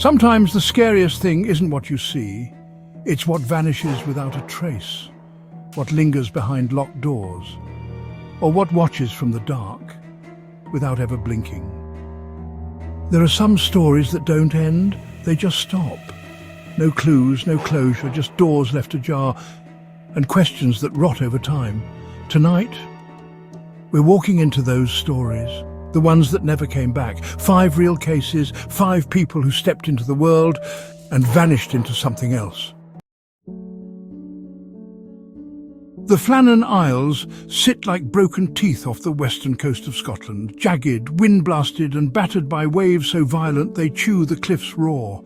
Sometimes the scariest thing isn't what you see, it's what vanishes without a trace, what lingers behind locked doors, or what watches from the dark without ever blinking. There are some stories that don't end, they just stop. No clues, no closure, just doors left ajar and questions that rot over time. Tonight, we're walking into those stories, the ones that never came back. 5 real cases, 5 people who stepped into the world and vanished into something else. The Flannan Isles sit like broken teeth off the western coast of Scotland, jagged, wind-blasted and battered by waves so violent they chew the cliffs raw.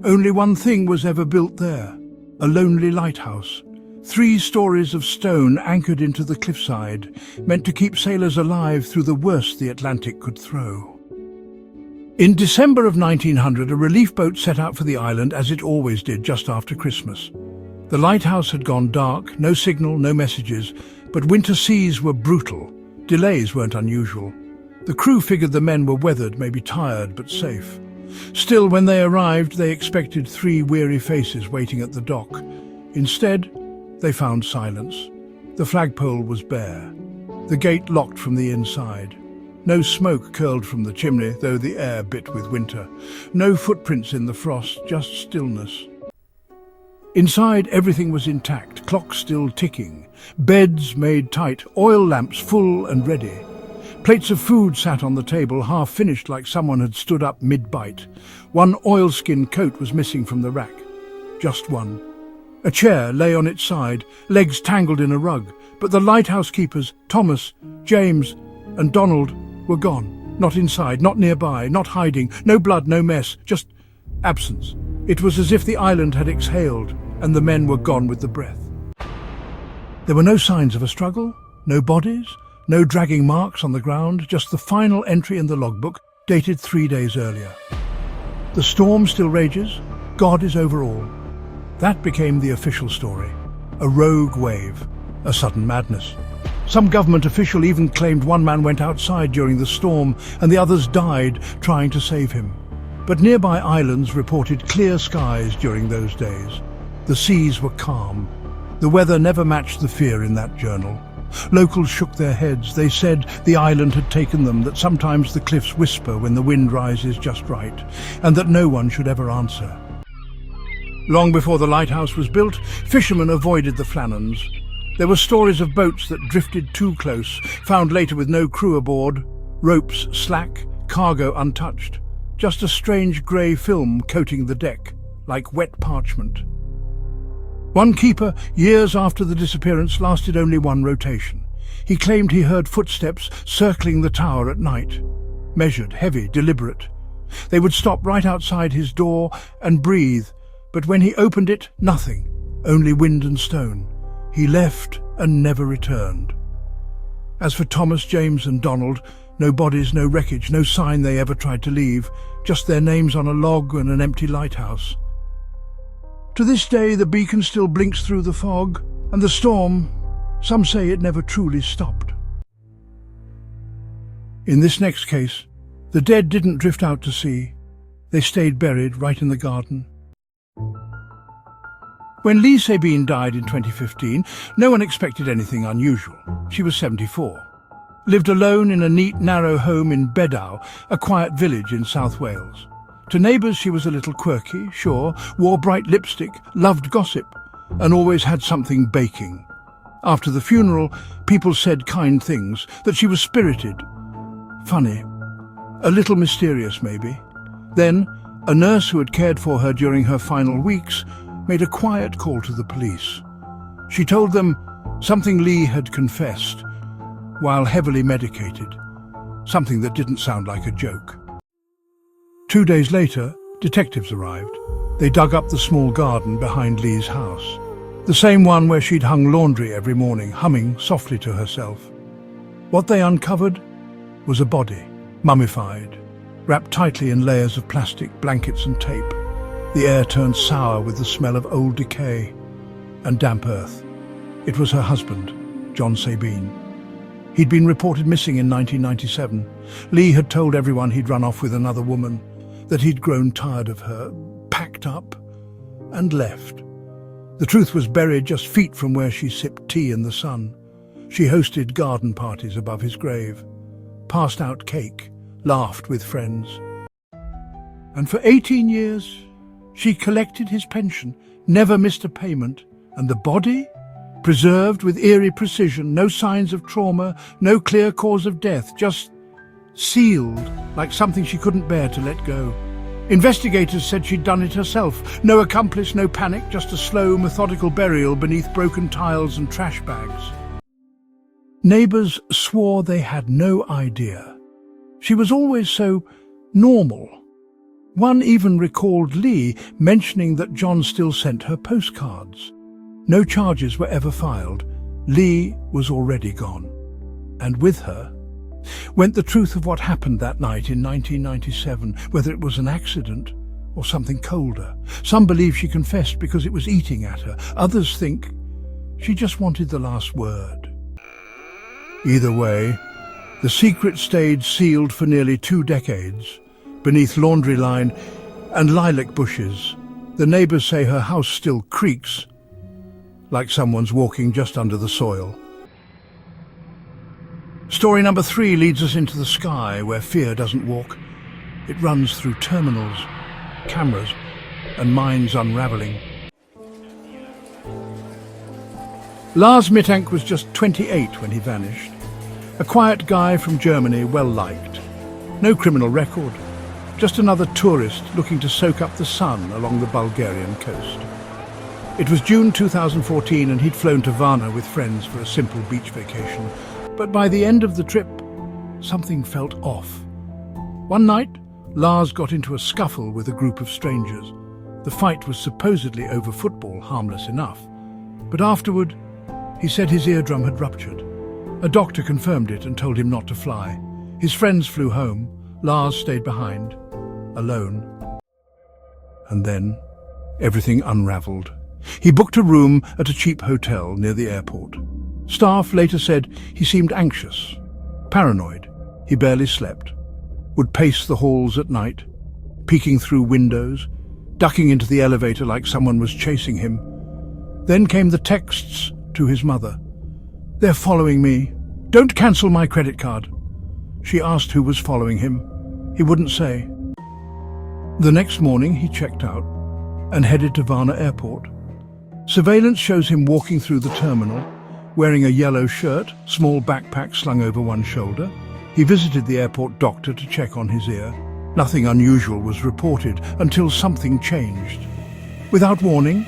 Only one thing was ever built there, a lonely lighthouse. 3 stories of stone anchored into the cliffside, meant to keep sailors alive through the worst the Atlantic could throw. In December of 1900, a relief boat set out for the island as it always did just after Christmas. The lighthouse had gone dark, no signal, no messages, but winter seas were brutal. Delays weren't unusual. The crew figured the men were weathered, maybe tired, but safe. Still, when they arrived, they expected 3 weary faces waiting at the dock. Instead, they found silence. The flagpole was bare. The gate locked from the inside. No smoke curled from the chimney, though the air bit with winter. No footprints in the frost, just stillness. Inside, everything was intact, clocks still ticking, beds made tight, oil lamps full and ready. Plates of food sat on the table, half finished like someone had stood up mid-bite. One oilskin coat was missing from the rack. Just one. A chair lay on its side, legs tangled in a rug, but the lighthouse keepers, Thomas, James and Donald, were gone. Not inside, not nearby, not hiding, no blood, no mess, just absence. It was as if the island had exhaled and the men were gone with the breath. There were no signs of a struggle, no bodies, no dragging marks on the ground, just the final entry in the logbook, dated 3 days earlier. The storm still rages, God is over all. That became the official story. A rogue wave, a sudden madness. Some government official even claimed one man went outside during the storm and the others died trying to save him. But nearby islands reported clear skies during those days. The seas were calm. The weather never matched the fear in that journal. Locals shook their heads. They said the island had taken them, that sometimes the cliffs whisper when the wind rises just right, and that no one should ever answer. Long before the lighthouse was built, fishermen avoided the Flannans. There were stories of boats that drifted too close, found later with no crew aboard, ropes slack, cargo untouched. Just a strange grey film coating the deck, like wet parchment. One keeper, years after the disappearance, lasted only 1 rotation. He claimed he heard footsteps circling the tower at night. Measured, heavy, deliberate. They would stop right outside his door and breathe, but when he opened it, nothing, only wind and stone. He left and never returned. As for Thomas, James and Donald, no bodies, no wreckage, no sign they ever tried to leave, just their names on a log and an empty lighthouse. To this day, the beacon still blinks through the fog, and the storm, some say it never truly stopped. In this next case, the dead didn't drift out to sea. They stayed buried right in the garden. When Elisa Lam died in 2015, no one expected anything unusual. She was 74. Lived alone in a neat, narrow home in Bedow, a quiet village in South Wales. To neighbours she was a little quirky, sure, wore bright lipstick, loved gossip, and always had something baking. After the funeral, people said kind things, that she was spirited, funny, a little mysterious maybe. Then, a nurse who had cared for her during her final weeks made a quiet call to the police. She told them something Lee had confessed, while heavily medicated, something that didn't sound like a joke. 2 days later, detectives arrived. They dug up the small garden behind Lee's house, the same one where she'd hung laundry every morning, humming softly to herself. What they uncovered was a body, mummified, wrapped tightly in layers of plastic, blankets and tape. The air turned sour with the smell of old decay and damp earth. It was her husband, John Sabine. He'd been reported missing in 1997. Lee had told everyone he'd run off with another woman. that he'd grown tired of her, packed up, and left. The truth was buried just feet from where she sipped tea in the sun. She hosted garden parties above his grave, passed out cake, laughed with friends. And for 18 years, she collected his pension, never missed a payment, and the body? Preserved with eerie precision, no signs of trauma, no clear cause of death, just sealed like something she couldn't bear to let go. Investigators said she'd done it herself. No accomplice, no panic, just a slow, methodical burial beneath broken tiles and trash bags. Neighbours swore they had no idea. She was always so normal. One even recalled Lee mentioning that John still sent her postcards. No charges were ever filed. Lee was already gone. And with her went the truth of what happened that night in 1997, whether it was an accident or something colder. Some believe she confessed because it was eating at her. Others think she just wanted the last word. Either way, the secret stayed sealed for nearly 2 decades, beneath laundry line and lilac bushes. The neighbours say her house still creaks, like someone's walking just under the soil. Story number 3 leads us into the sky, where fear doesn't walk. It runs through terminals, cameras, and minds unravelling. Lars Mittank was just 28 when he vanished. A quiet guy from Germany, well liked. No criminal record, just another tourist looking to soak up the sun along the Bulgarian coast. It was June 2014 and he'd flown to Varna with friends for a simple beach vacation. But by the end of the trip, something felt off. One night, Lars got into a scuffle with a group of strangers. The fight was supposedly over football, harmless enough. But afterward, he said his eardrum had ruptured. A doctor confirmed it and told him not to fly. His friends flew home. Lars stayed behind, alone. And then, everything unravelled. He booked a room at a cheap hotel near the airport. Staff later said he seemed anxious, paranoid. He barely slept, would pace the halls at night, peeking through windows, ducking into the elevator like someone was chasing him. Then came the texts to his mother. "They're following me. Don't cancel my credit card." She asked who was following him. He wouldn't say. The next morning he checked out and headed to Varna Airport. Surveillance shows him walking through the terminal, wearing a yellow shirt, small backpack slung over one shoulder. He visited the airport doctor to check on his ear. Nothing unusual was reported until something changed. Without warning,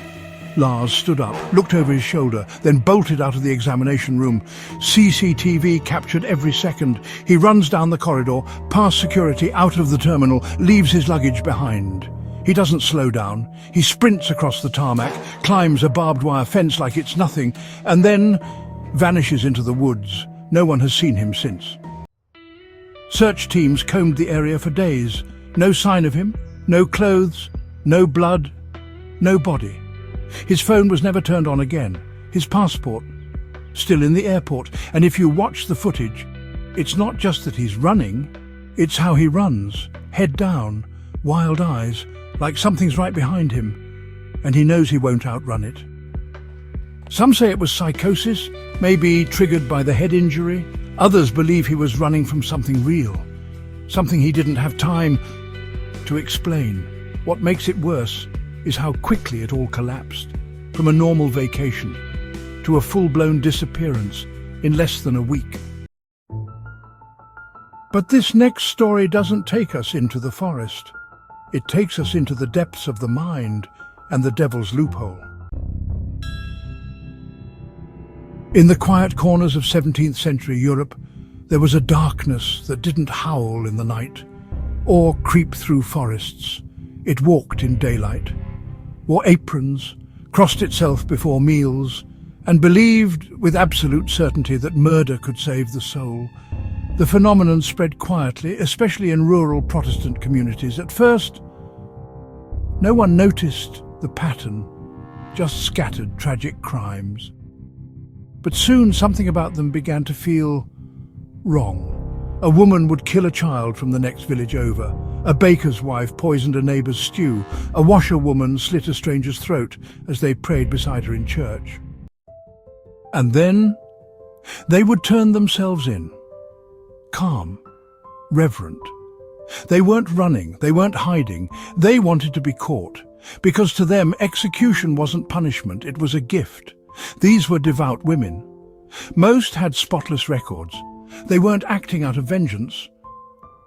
Lars stood up, looked over his shoulder, then bolted out of the examination room. CCTV captured every second. He runs down the corridor, past security, out of the terminal, leaves his luggage behind. He doesn't slow down. He sprints across the tarmac, climbs a barbed wire fence like it's nothing, and then vanishes into the woods. No one has seen him since. Search teams combed the area for days. No sign of him, no clothes, no blood, no body. His phone was never turned on again. His passport, still in the airport. And if you watch the footage, it's not just that he's running, it's how he runs, head down, wild eyes, like something's right behind him, and he knows he won't outrun it. Some say it was psychosis, maybe triggered by the head injury. Others believe he was running from something real, something he didn't have time to explain. What makes it worse is how quickly it all collapsed, from a normal vacation to a full-blown disappearance in less than a week. But this next story doesn't take us into the forest. It takes us into the depths of the mind and the devil's loophole. In the quiet corners of 17th century Europe, there was a darkness that didn't howl in the night or creep through forests. It walked in daylight, wore aprons, crossed itself before meals, and believed with absolute certainty that murder could save the soul. The phenomenon spread quietly, especially in rural Protestant communities. At first, no one noticed the pattern, just scattered tragic crimes. But soon something about them began to feel wrong. A woman would kill a child from the next village over, A baker's wife poisoned a neighbour's stew. A washerwoman slit a stranger's throat as they prayed beside her in church. And then they would turn themselves in, calm, reverent. They weren't running, they weren't hiding, they wanted to be caught, because to them execution wasn't punishment, it was a gift. These were devout women. Most had spotless records. They weren't acting out of vengeance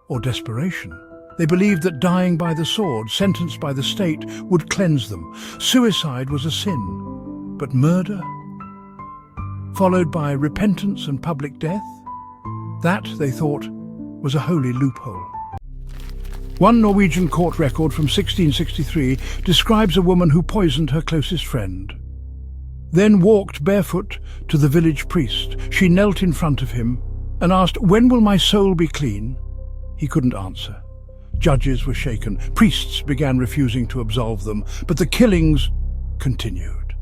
or desperation. They believed that dying by the sword, sentenced by the state, would cleanse them. Suicide was a sin, but murder, followed by repentance and public death, that, they thought, was a holy loophole. One Norwegian court record from 1663 describes a woman who poisoned her closest friend. Then walked barefoot to the village priest. She knelt in front of him and asked, "When will my soul be clean?" He couldn't answer. Judges were shaken. Priests began refusing to absolve them, but the killings continued.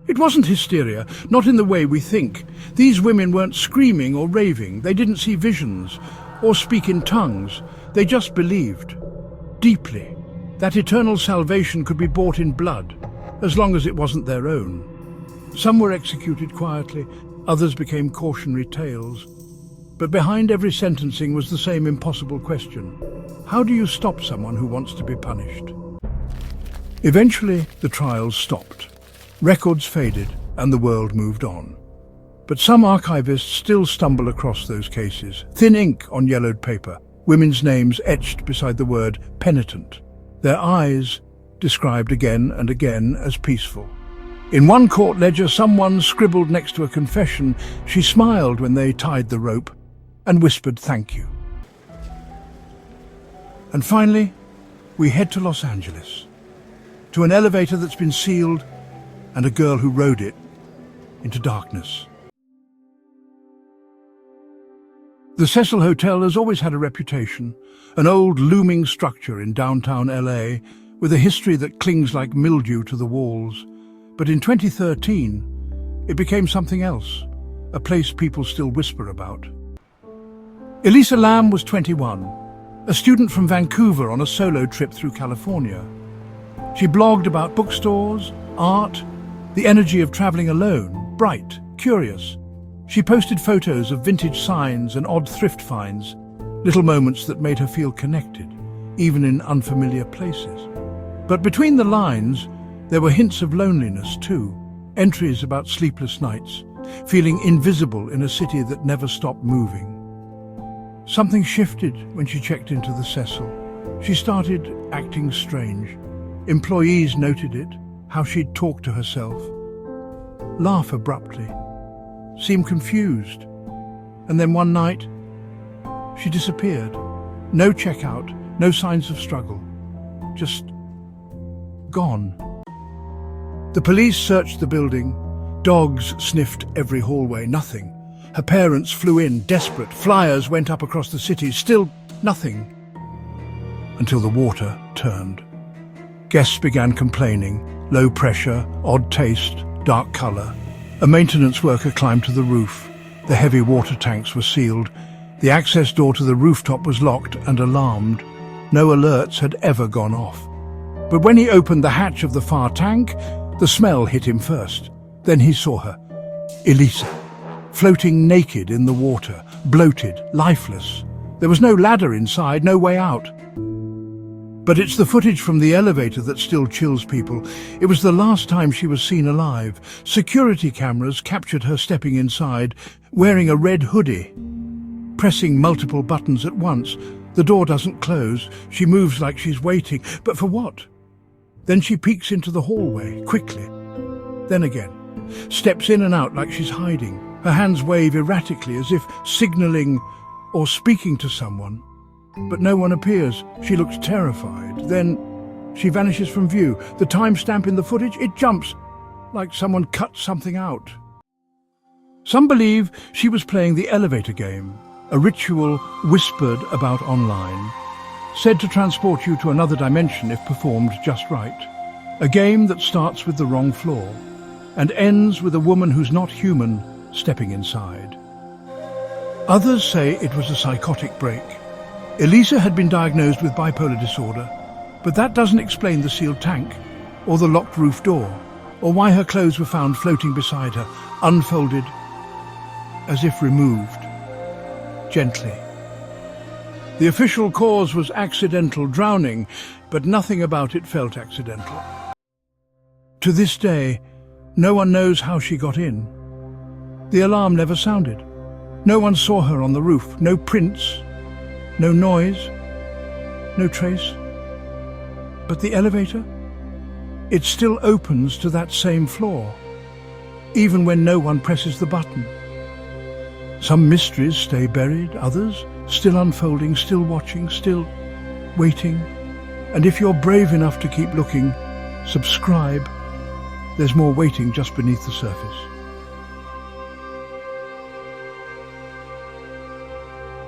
It wasn't hysteria, not in the way we think. These women weren't screaming or raving. They didn't see visions or speak in tongues. They just believed, deeply, that eternal salvation could be bought in blood, as long as it wasn't their own. Some were executed quietly, others became cautionary tales. But behind every sentencing was the same impossible question. How do you stop someone who wants to be punished? Eventually, the trials stopped. Records faded, and the world moved on. But some archivists still stumble across those cases. Thin ink on yellowed paper, women's names etched beside the word penitent. Their eyes described again and again as peaceful. In one court ledger, someone scribbled next to a confession, "She smiled when they tied the rope and whispered thank you." And finally, we head to Los Angeles, to an elevator that's been sealed and a girl who rode it into darkness. The Cecil Hotel has always had a reputation, an old looming structure in downtown LA with a history that clings like mildew to the walls. But in 2013, it became something else, a place people still whisper about. Elisa Lam was 21, a student from Vancouver on a solo trip through California. She blogged about bookstores, art, the energy of traveling alone, bright, curious. She posted photos of vintage signs and odd thrift finds, little moments that made her feel connected, even in unfamiliar places. But between the lines, there were hints of loneliness too, entries about sleepless nights, feeling invisible in a city that never stopped moving. Something shifted when she checked into the Cecil. She started acting strange. Employees noted it, how she'd talk to herself, laugh abruptly, seem confused. And then one night, she disappeared. No checkout, no signs of struggle, just gone. The police searched the building. Dogs sniffed every hallway, nothing. Her parents flew in, desperate. Flyers went up across the city, still nothing. Until the water turned. Guests began complaining. Low pressure, odd taste, dark colour. A maintenance worker climbed to the roof. The heavy water tanks were sealed. The access door to the rooftop was locked and alarmed. No alerts had ever gone off. But when he opened the hatch of the far tank, the smell hit him first. Then he saw her, Elisa, floating naked in the water, bloated, lifeless. There was no ladder inside, no way out. But it's the footage from the elevator that still chills people. It was the last time she was seen alive. Security cameras captured her stepping inside, wearing a red hoodie, pressing multiple buttons at once. The door doesn't close. She moves like she's waiting. But for what? Then she peeks into the hallway, quickly. Then again, steps in and out like she's hiding. Her hands wave erratically as if signaling or speaking to someone. But no one appears. She looks terrified. Then she vanishes from view. The timestamp in the footage, it jumps, like someone cut something out. Some believe she was playing the elevator game, a ritual whispered about online, said to transport you to another dimension if performed just right. A game that starts with the wrong floor and ends with a woman who's not human stepping inside. Others say it was a psychotic break, Elisa had been diagnosed with bipolar disorder, but that doesn't explain the sealed tank, or the locked roof door, or why her clothes were found floating beside her, unfolded, as if removed, gently. The official cause was accidental drowning, but nothing about it felt accidental. To this day, no one knows how she got in. The alarm never sounded. No one saw her on the roof. No prints, no noise, no trace. But the elevator? It still opens to that same floor, even when no one presses the button. Some mysteries stay buried, others still unfolding, still watching, still waiting. And if you're brave enough to keep looking, subscribe. There's more waiting just beneath the surface.